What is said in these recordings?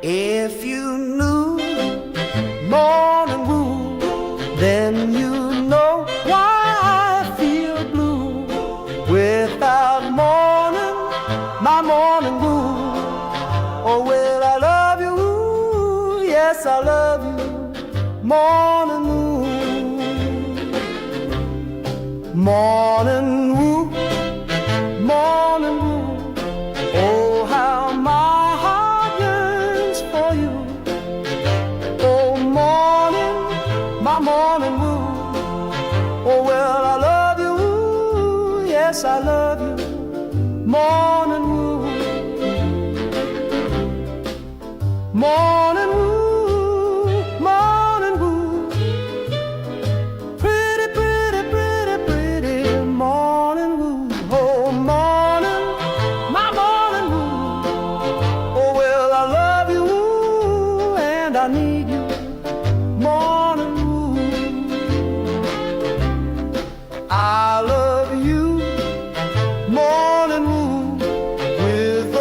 If you knew morning wood, then you know why I feel blue. Without morning, my morning wood. Oh, well, I love you, yes, I love you, morning wood. Morning wood, morning wood. Oh, how my heart yearns for you. Oh, morning, my morning wood. Oh, well, I love you, yes, I love you, morning wood. Morning wood, morning wood. Pretty, pretty, pretty, pretty morning wood. Oh, morning, my morning wood. Oh, well, I love you and I need you, morning wood. I love you, morning wood, with a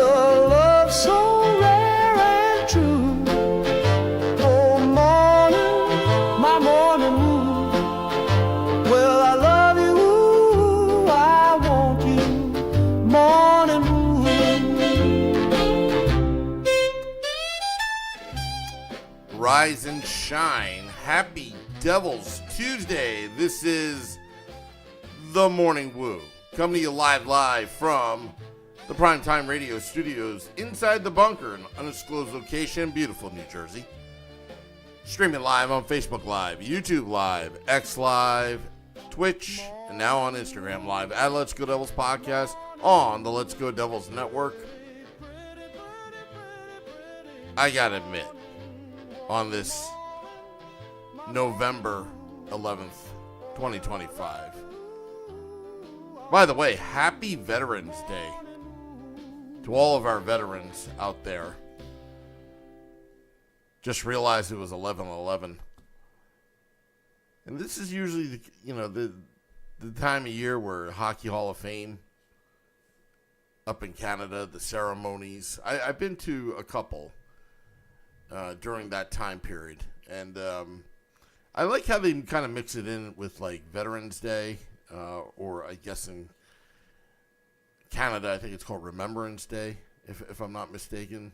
love so rare and true. Oh, morning, my morning wood. Well, I love you, I want you, morning wood. Rise and shine. Happy Devil's Tuesday. This is The Morning Woo, coming to you live from the Primetime Radio Studios inside the bunker, an undisclosed location, beautiful New Jersey. Streaming live on Facebook Live, YouTube Live, X Live, Twitch, and now on Instagram Live at Let's Go Devils Podcast on the Let's Go Devils Network. I gotta admit, on this November 11th, 2025. By the way, happy Veterans Day to all of our veterans out there. Just realized it was 11/11. And this is usually the time of year where Hockey Hall of Fame up in Canada, the ceremonies. I've been to a couple during that time period. And I like how they kind of mix it in with like Veterans Day, or I guess in Canada, I think it's called Remembrance Day, if I'm not mistaken.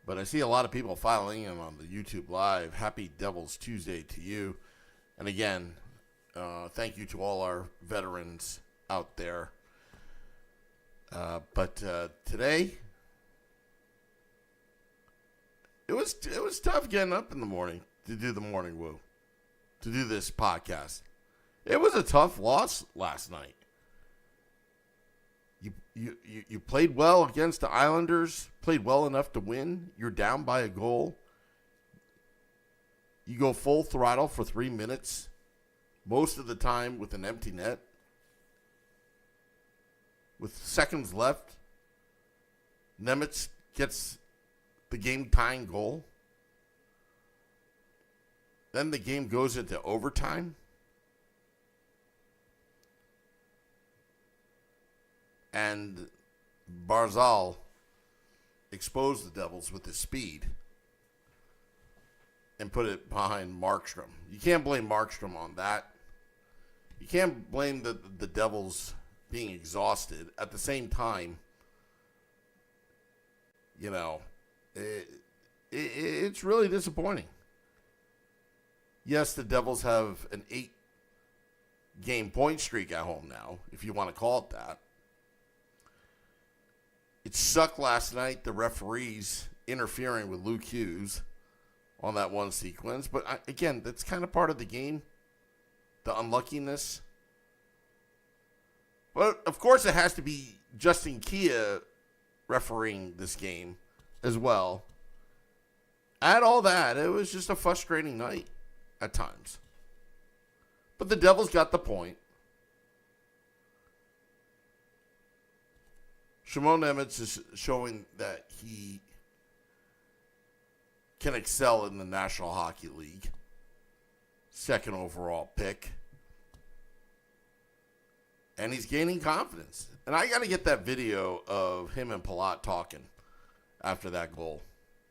But I see a lot of people filing in on the YouTube Live. Happy Devil's Tuesday to you. And again, thank you to all our veterans out there. But today, it was tough getting up in the morning to do the Morning Woo, to do this podcast. It was a tough loss last night. You played well against the Islanders, played well enough to win. You're down by a goal. You go full throttle for 3 minutes, most of the time with an empty net. With seconds left, Nemitz gets the game-tying goal. Then the game goes into overtime. And Barzal exposed the Devils with his speed and put it behind Markstrom. You can't blame Markstrom on that. You can't blame the Devils being exhausted. At the same time, it's really disappointing. Yes, the Devils have an 8-game point streak at home now, if you want to call it that. It sucked last night, the referees interfering with Luke Hughes on that one sequence. But again, that's kind of part of the game, the unluckiness. But of course it has to be Justin Kia refereeing this game as well. Add all that, it was just a frustrating night at times. But the Devils got the point. Shimon Nemitz is showing that he can excel in the National Hockey League. second overall pick. And he's gaining confidence. And I got to get that video of him and Palat talking after that goal.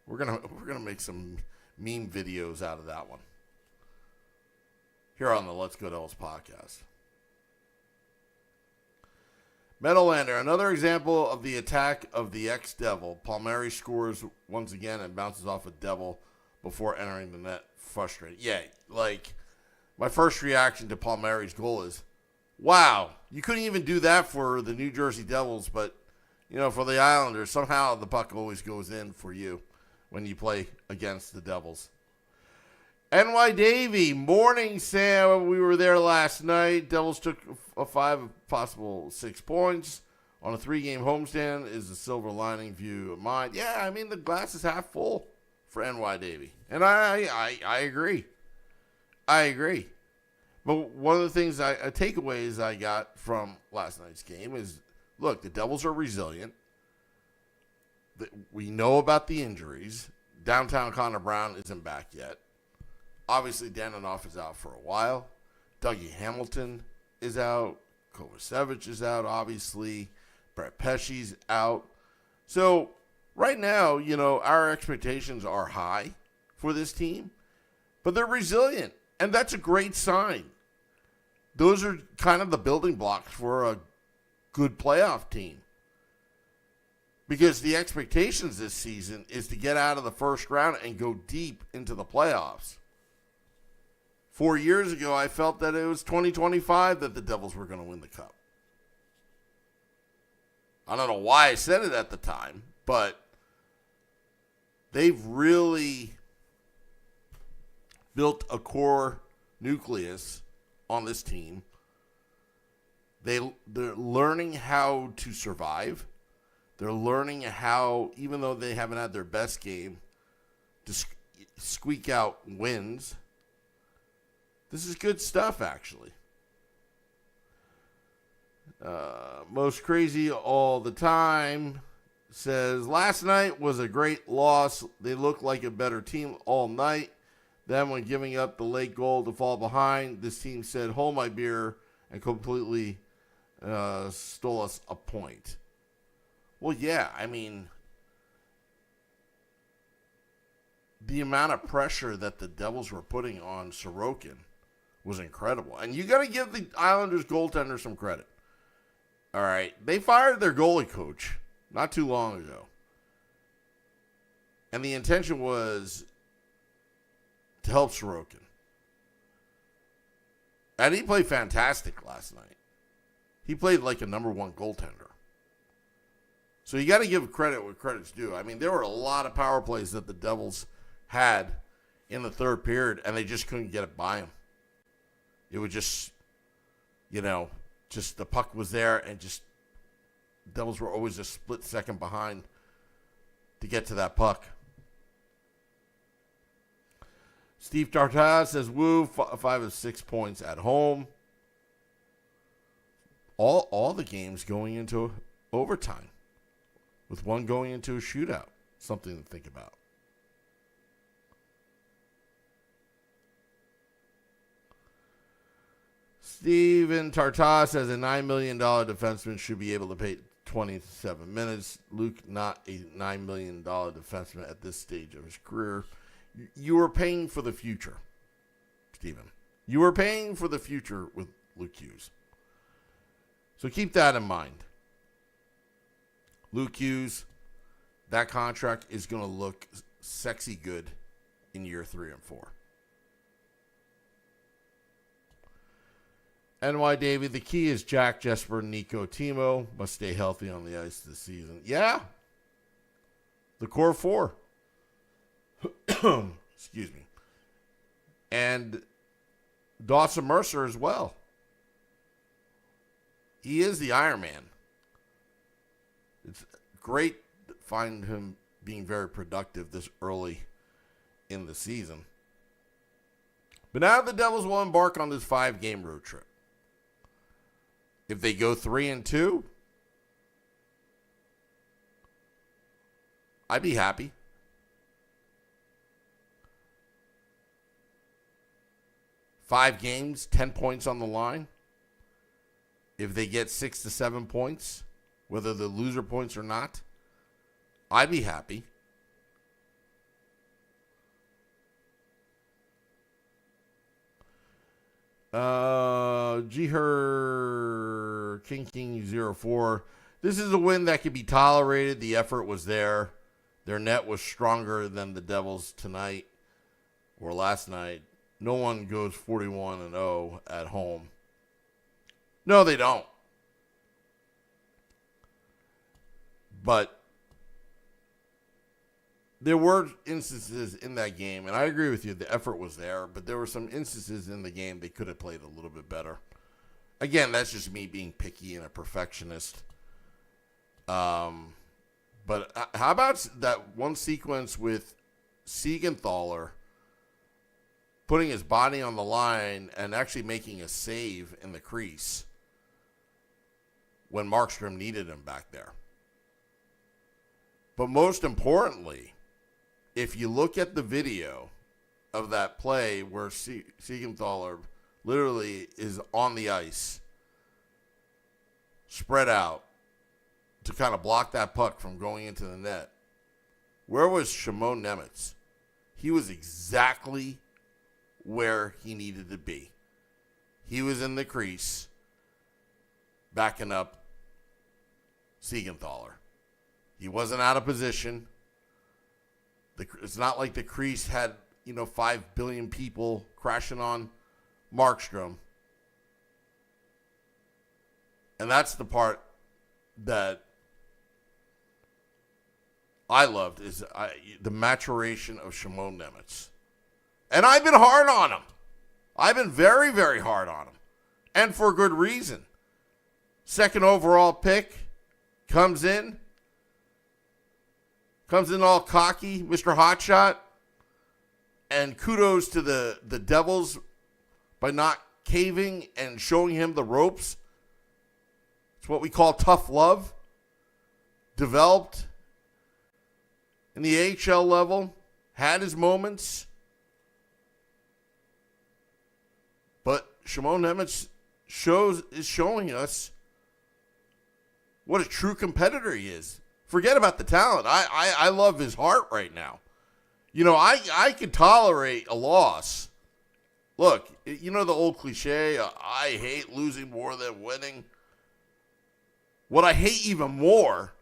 We're gonna make some meme videos out of that one here on the Let's Go Devils podcast. Meadowlander, another example of the attack of the ex-Devil. Palmieri scores once again and bounces off a Devil before entering the net. Frustrated. Yeah, like, my first reaction to Palmieri's goal is, wow, you couldn't even do that for the New Jersey Devils, but, you know, for the Islanders, somehow the puck always goes in for you when you play against the Devils. NY Davy, morning, Sam. We were there last night. Devils took a 5, possible 6 points on a 3-game homestand. Is the silver lining view of mine? Yeah, I mean, the glass is half full for NY Davy. And I agree. I agree. But one of the things, takeaways I got from last night's game is, look, the Devils are resilient. We know about the injuries. Downtown Connor Brown isn't back yet. Obviously, Dananoff is out for a while. Dougie Hamilton is out. Kovacevic is out, obviously. Brett Pesci's out. So, right now, you know, our expectations are high for this team. But they're resilient. And that's a great sign. Those are kind of the building blocks for a good playoff team. Because the expectations this season is to get out of the first round and go deep into the playoffs. 4 years ago, I felt that it was 2025 that the Devils were going to win the Cup. I don't know why I said it at the time, but they've really built a core nucleus on this team. They're learning how to survive. They're learning how, even though they haven't had their best game, to squeak out wins. This is good stuff, actually. Most crazy all the time says, last night was a great loss. They looked like a better team all night. Then when giving up the late goal to fall behind, this team said, hold my beer, and completely stole us a point. Well, yeah, I mean, the amount of pressure that the Devils were putting on Sorokin was incredible. And you got to give the Islanders goaltender some credit. All right, they fired their goalie coach not too long ago. And the intention was to help Sorokin. And he played fantastic last night. He played like a number one goaltender. So you got to give credit where credit's due. I mean, there were a lot of power plays that the Devils had in the third period, and they just couldn't get it by him. It was just, you know, just the puck was there, and just Devils were always a split second behind to get to that puck. Steve Tartas says, woo, 5 of 6 points at home. All the games going into overtime, with one going into a shootout. Something to think about. Steven Tartas says a $9 million defenseman should be able to pay 27 minutes. Luke, not a $9 million defenseman at this stage of his career. You are paying for the future, Steven. You are paying for the future with Luke Hughes. So keep that in mind. Luke Hughes, that contract is going to look sexy good in year 3 and 4. NY Davey, the key is Jack, Jesper, Nico, Timo must stay healthy on the ice this season. Yeah. The core 4. Excuse me. And Dawson Mercer as well. He is the Iron Man. It's great to find him being very productive this early in the season. But now the Devils will embark on this 5-game road trip. If they go 3-2, I'd be happy. 5 games, 10 points on the line. If they get 6 to 7 points, whether the loser points or not, I'd be happy. Jiher King 04. This is a win that could be tolerated. The effort was there. Their net was stronger than the Devils tonight or last night. No one goes 41-0 at home. No, they don't. But there were instances in that game, and I agree with you, the effort was there, but there were some instances in the game they could have played a little bit better. Again, that's just me being picky and a perfectionist. But how about that one sequence with Siegenthaler putting his body on the line and actually making a save in the crease when Markstrom needed him back there? But most importantly, if you look at the video of that play where Siegenthaler literally is on the ice, spread out to kind of block that puck from going into the net, where was Shimon Nemitz? He was exactly where he needed to be. He was in the crease, backing up Siegenthaler. He wasn't out of position. It's not like the crease had, 5 billion people crashing on Markstrom. And that's the part that I loved, is the maturation of Shimon Nemitz. And I've been hard on him. I've been very, very hard on him. And for good reason. Second overall pick, comes in all cocky, Mr. Hotshot. And kudos to the Devils by not caving and showing him the ropes. It's what we call tough love. Developed in the AHL level, had his moments. But Shimon Nemitz is showing us what a true competitor he is. Forget about the talent. I love his heart right now. I could tolerate a loss. Look, the old cliche, I hate losing more than winning. What I hate even more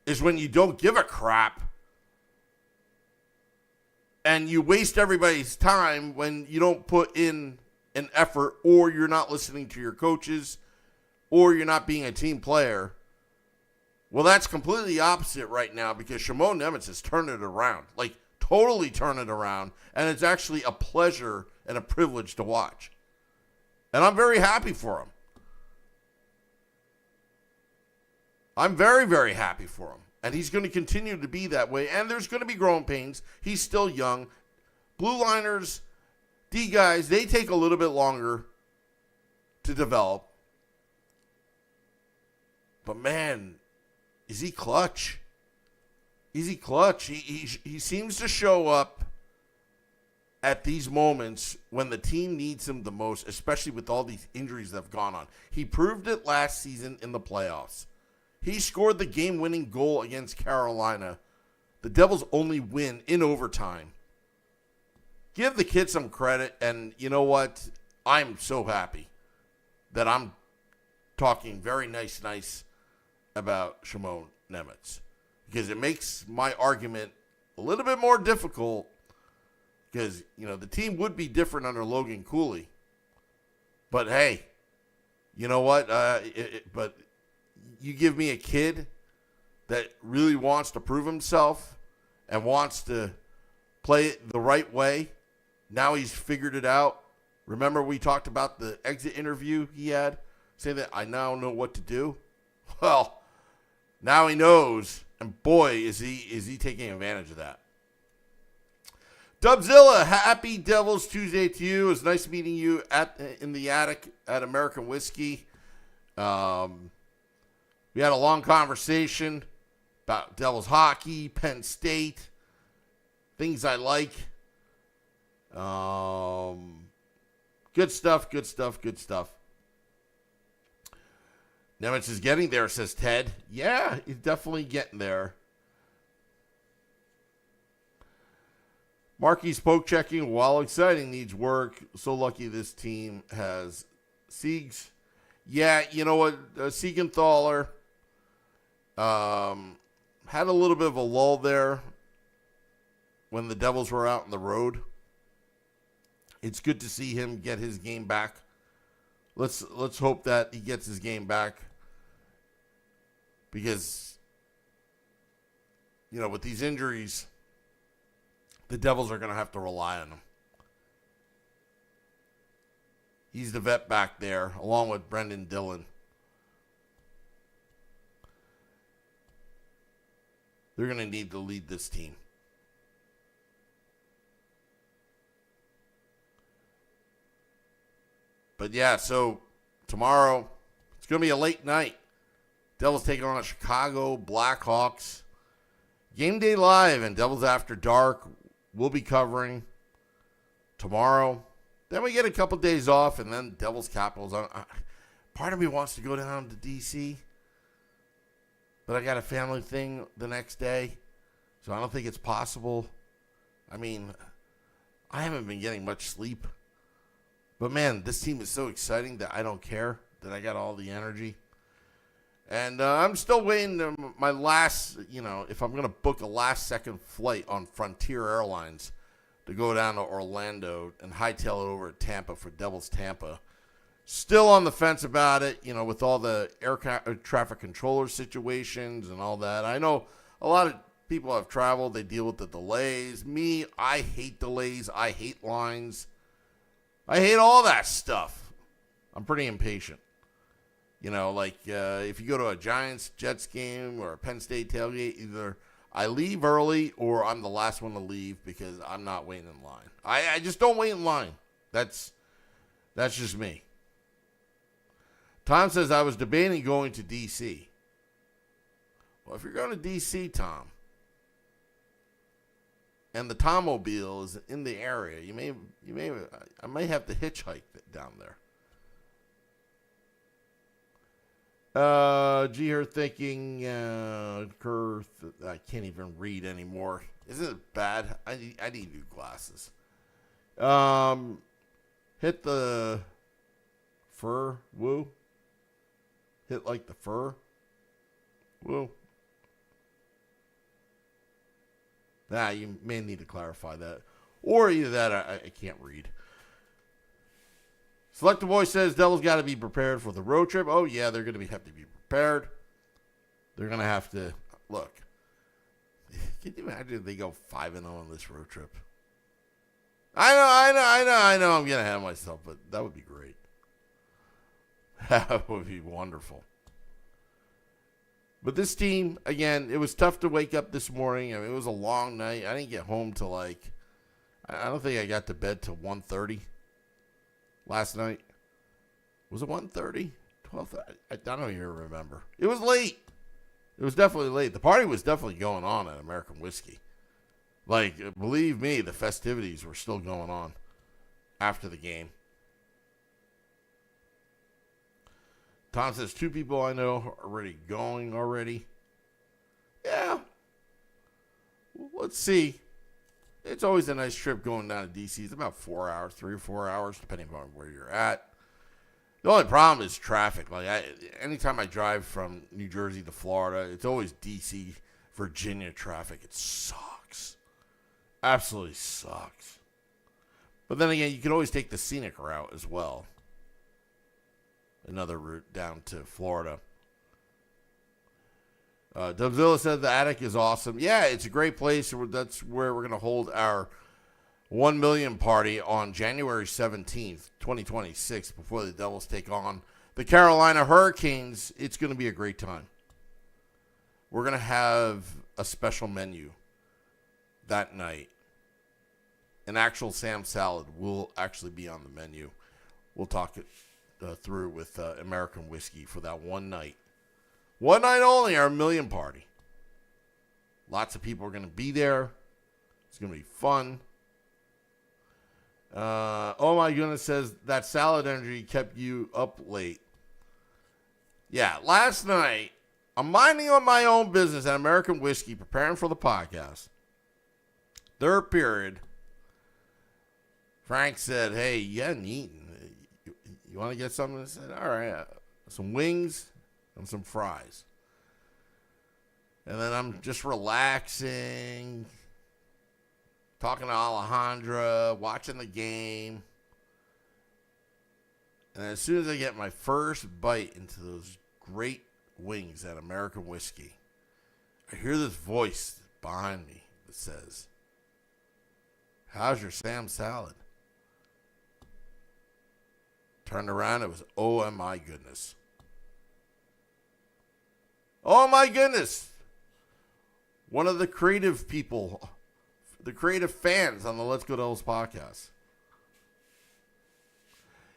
is when you don't give a crap and you waste everybody's time when you don't put in an effort, or you're not listening to your coaches, or you're not being a team player. Well, that's completely opposite right now, because Shimon Nemitz has turned it around. Like, totally turned it around. And it's actually a pleasure and a privilege to watch. And I'm very happy for him. I'm very, very happy for him. And he's going to continue to be that way. And there's going to be growing pains. He's still young. Blue liners, D guys, they take a little bit longer to develop. But man, is he clutch? Is he clutch? He seems to show up at these moments when the team needs him the most, especially with all these injuries that have gone on. He proved it last season in the playoffs. He scored the game-winning goal against Carolina. The Devils only win in overtime. Give the kid some credit, and you know what? I'm so happy that I'm talking very nice about Shimon Nemitz, because it makes my argument a little bit more difficult, because, the team would be different under Logan Cooley. But hey, you know what? But you give me a kid that really wants to prove himself and wants to play it the right way. Now he's figured it out. Remember we talked about the exit interview he had, saying that I now know what to do? Well, now he knows, and boy, is he taking advantage of that. Dubzilla, happy Devils Tuesday to you. It was nice meeting you in the attic at American Whiskey. We had a long conversation about Devils hockey, Penn State, things I like. Good stuff, good stuff, good stuff. Nemitz is getting there, says Ted. Yeah, he's definitely getting there. Marquis poke checking, while exciting, needs work. So lucky this team has Siegs. Yeah, you know what? Siegenthaler had a little bit of a lull there when the Devils were out on the road. It's good to see him get his game back. Let's hope that he gets his game back, because, you know, with these injuries, the Devils are going to have to rely on him. He's the vet back there, along with Brendan Dillon. They're going to need to lead this team. But yeah, so tomorrow, it's going to be a late night. Devils taking on the Chicago Blackhawks. Game Day Live and Devils After Dark will be covering tomorrow. Then we get a couple days off, and then Devils Capitals. Part of me wants to go down to D.C., but I got a family thing the next day, so I don't think it's possible. I mean, I haven't been getting much sleep. But, man, this team is so exciting that I don't care, that I got all the energy. And I'm still waiting to my last, if I'm going to book a last-second flight on Frontier Airlines to go down to Orlando and hightail it over to Tampa for Devils Tampa. Still on the fence about it, with all the air traffic controller situations and all that. I know a lot of people have traveled. They deal with the delays. Me, I hate delays. I hate lines. I hate all that stuff. I'm pretty impatient. If you go to a Giants-Jets game or a Penn State tailgate, either I leave early or I'm the last one to leave because I'm not waiting in line. I just don't wait in line. That's just me. Tom says, I was debating going to D.C. Well, if you're going to D.C., Tom, and the Tommobile is in the area, I may have to hitchhike down there. Her thinking, Kurth, I can't even read anymore. Isn't it bad? I need new glasses. Hit the fur, woo. Hit like the fur, woo. You may need to clarify that. Or either that, I can't read. Select the Voice says Devils got to be prepared for the road trip. Oh, yeah, they're going to have to be prepared. They're going to have to, look. Can you imagine if they go 5-0 on this road trip? I know I'm getting ahead of myself, but that would be great. That would be wonderful. But this team, again, it was tough to wake up this morning. I mean, it was a long night. I didn't get home till I don't think I got to bed till 1:30 last night. Was it 1:30? 12:30? I don't even remember. It was late. It was definitely late. The party was definitely going on at American Whiskey. Believe me, the festivities were still going on after the game. Tom says 2 people I know are already going already. Yeah. Let's see. It's always a nice trip going down to D.C. It's about 4 hours, 3 or 4 hours, depending on where you're at. The only problem is traffic. Anytime I drive from New Jersey to Florida, it's always D.C., Virginia traffic. It sucks. Absolutely sucks. But then again, you can always take the scenic route as well. Another route down to Florida. Dubzilla said the attic is awesome. Yeah, it's a great place. That's where we're going to hold our 1 million party on January 17th, 2026, before the Devils take on the Carolina Hurricanes. It's going to be a great time. We're going to have a special menu that night. An actual Sam salad will actually be on the menu. We'll talk it through with American Whiskey for that one night. One night only, our million party. Lots of people are going to be there. It's going to be fun. Oh my goodness, says that salad energy kept you up late. Yeah, last night, I'm minding on my own business at American Whiskey, preparing for the podcast. Third period, Frank said, hey, you hadn't eaten. You want to get something? I said, all right, some wings and some fries. And then I'm just relaxing, talking to Alejandra, watching the game. And as soon as I get my first bite into those great wings at American Whiskey, I hear this voice behind me that says, how's your Sam salad? Turned around, it was, oh my goodness. Oh my goodness. One of the creative people, the creative fans on the Let's Go Devils podcast.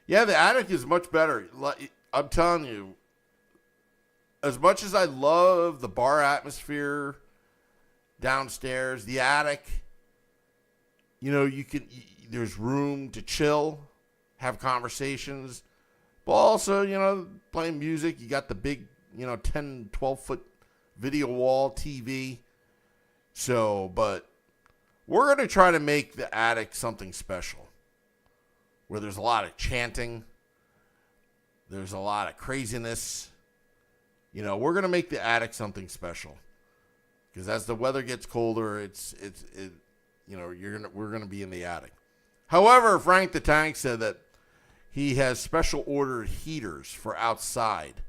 Yeah, the attic is much better. I'm telling you, as much as I love the bar atmosphere downstairs, the attic, there's room to chill, have conversations, but also, playing music. You got the big, 10, 12-foot video wall TV. So, but we're going to try to make the attic something special, where there's a lot of chanting, there's a lot of craziness. We're going to make the attic something special, because as the weather gets colder, we're going to be in the attic. However, Frank the Tank said that he has special ordered heaters for outside.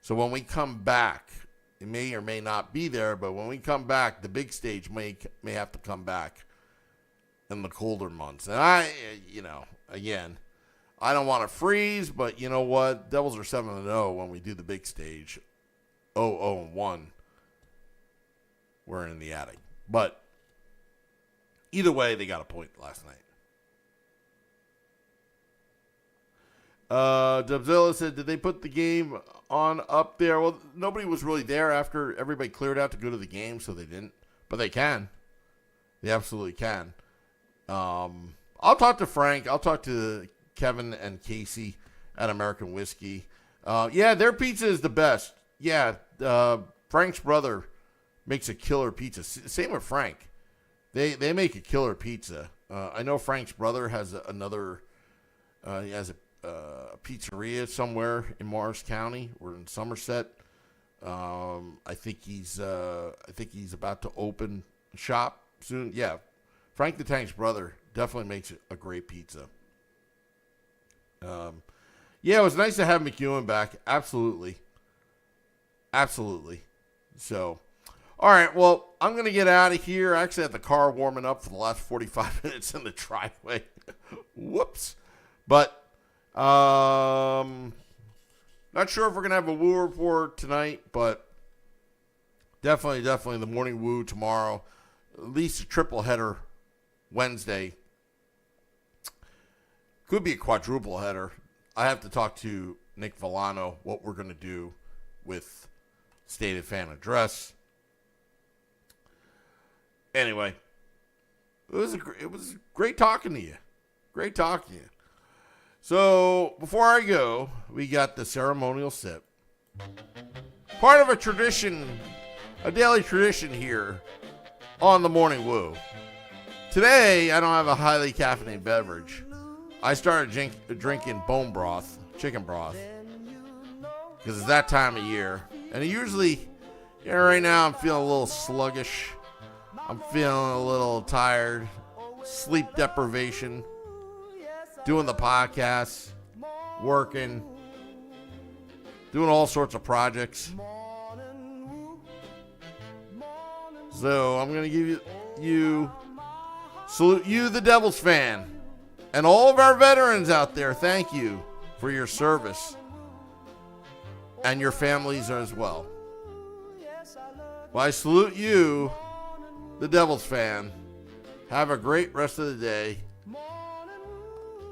So when we come back, it may or may not be there, but when we come back, the big stage may have to come back in the colder months. And again, I don't want to freeze, but you know what? Devils are 7-0 when we do the big stage. 0-1. We're in the attic. But either way, they got a point last night. Dubzilla said, did they put the game on up there? Well, nobody was really there after everybody cleared out to go to the game, so they didn't. But they can. They absolutely can. I'll talk to Frank. I'll talk to Kevin and Casey at American Whiskey. Yeah, their pizza is the best. Yeah, Frank's brother makes a killer pizza. Same with Frank. They make a killer pizza. I know Frank's brother has another. He has a pizzeria somewhere in Morris County or in Somerset. I think he's about to open a shop soon. Yeah, Frank the Tank's brother definitely makes a great pizza. Yeah, it was nice to have McEwen back. Absolutely. So, all right. Well, I'm gonna get out of here. I actually had the car warming up for the last 45 minutes in the driveway. Whoops. But not sure if we're going to have a Woo report tonight, but definitely the morning Woo tomorrow. At least a triple header Wednesday. Could be a quadruple header. I have to talk to Nick Villano what we're going to do with Stated Fan Address. Anyway, it was great talking to you. Great talking to you. So, before I go, we got the ceremonial sip. Part of a tradition, a daily tradition here on the Morning Woo. Today, I don't have a highly caffeinated beverage. I started drinking bone broth, chicken broth, because it's that time of year. And usually, right now, I'm feeling a little sluggish. I'm feeling a little tired. Sleep deprivation. Doing the podcast, working, doing all sorts of projects. So I'm going to give salute you, the Devils fan, and all of our veterans out there. Thank you for your service and your families as well. Well, I salute you, the Devils fan. Have a great rest of the day.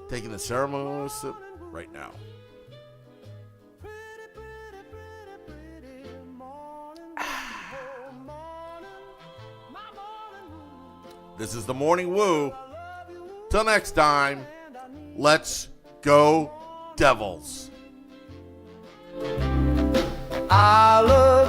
Taking the ceremonial sip right now. This is the Morning Woo. Till Till next time, let's go Devils. I love